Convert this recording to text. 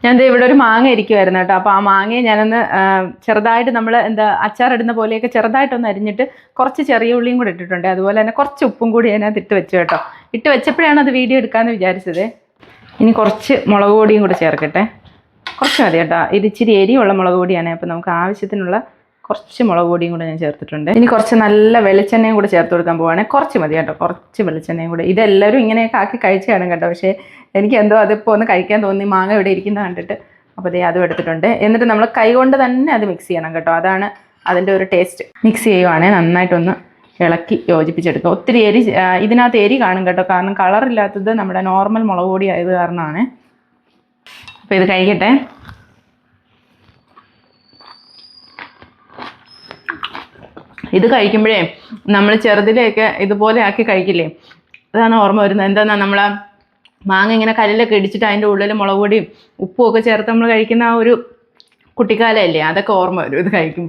ഞാൻ ദേ ഇവിടെ ഒരു മാങ്ങ ഇരിക്കുമായിരുന്നു കേട്ടോ. അപ്പോൾ ആ മാങ്ങയെ ഞാനൊന്ന് ചെറുതായിട്ട് നമ്മൾ എന്താ അച്ചാറിടുന്ന പോലെയൊക്കെ ചെറുതായിട്ടൊന്ന് അരിഞ്ഞിട്ട് കുറച്ച് ചെറിയ ഉള്ളിയും കൂടെ ഇട്ടിട്ടുണ്ട്. അതുപോലെ തന്നെ കുറച്ച് ഉപ്പും കൂടി അതിനകത്ത് ഇട്ട് വെച്ചു കേട്ടോ. ഇട്ട് വെച്ചപ്പോഴാണ് അത് വീഡിയോ എടുക്കാമെന്ന് വിചാരിച്ചത്. ഇനി കുറച്ച് മുളക് പൊടിയും കൂടെ ചേർക്കട്ടെ. കുറച്ച് മതി കേട്ടോ. ഇത് ഇച്ചിരി എരിയുള്ള മുളക് പൊടിയാണ്. അപ്പോൾ നമുക്ക് ആവശ്യത്തിനുള്ള കുറച്ച് മുളക് പൊടിയും കൂടെ ഞാൻ ചേർത്തിട്ടുണ്ട്. ഇനി കുറച്ച് നല്ല വെളിച്ചെണ്ണയും കൂടെ ചേർത്ത് കൊടുക്കാൻ പോവുകയാണെങ്കിൽ കുറച്ച് മതി കേട്ടോ. കുറച്ച് വെളിച്ചെണ്ണയും കൂടെ. ഇതെല്ലാവരും ഇങ്ങനെയൊക്കെ ആക്കി കഴിച്ചാണ് കേട്ടോ. പക്ഷേ എനിക്ക് എന്തോ അതിപ്പോൾ ഒന്ന് കഴിക്കാൻ തോന്നി, മാങ്ങ ഇവിടെ ഇരിക്കുന്നത് കണ്ടിട്ട്. അപ്പോൾ ദേ അതും എടുത്തിട്ടുണ്ട്. എന്നിട്ട് നമ്മൾ കൈ കൊണ്ട് തന്നെ അത് മിക്സ് ചെയ്യണം കേട്ടോ. അതാണ് അതിൻ്റെ ഒരു ടേസ്റ്റ്. മിക്സ് ചെയ്യുവാണെങ്കിൽ നന്നായിട്ടൊന്ന് ഇളക്കി യോജിപ്പിച്ചെടുക്കുക. ഒത്തിരി ഇതിനകത്ത് എരി കാണും കേട്ടോ. കാരണം കളറില്ലാത്തത് നമ്മുടെ നോർമൽ മുളക് പൊടി ആയത് കാരണമാണ്. അപ്പോൾ ഇത് കഴിക്കട്ടെ. ഇത് കഴിക്കുമ്പോഴേ നമ്മൾ ചെറുതിലെയൊക്കെ ഇതുപോലെ ആക്കി കഴിക്കില്ലേ, അതാണ് ഓർമ്മ വരുന്നത്. എന്താണെന്നാ നമ്മൾ മാങ്ങ ഇങ്ങനെ കല്ലിലൊക്കെ ഇടിച്ചിട്ട് അതിൻ്റെ ഉള്ളിൽ മുളക് പൊടിയും ഉപ്പും ഒക്കെ ചേർത്ത് നമ്മൾ കഴിക്കുന്ന ആ ഒരു കുട്ടിക്കാലമല്ലേ, അതൊക്കെ ഓർമ്മ വരും ഇത് കഴിക്കുമ്പോൾ.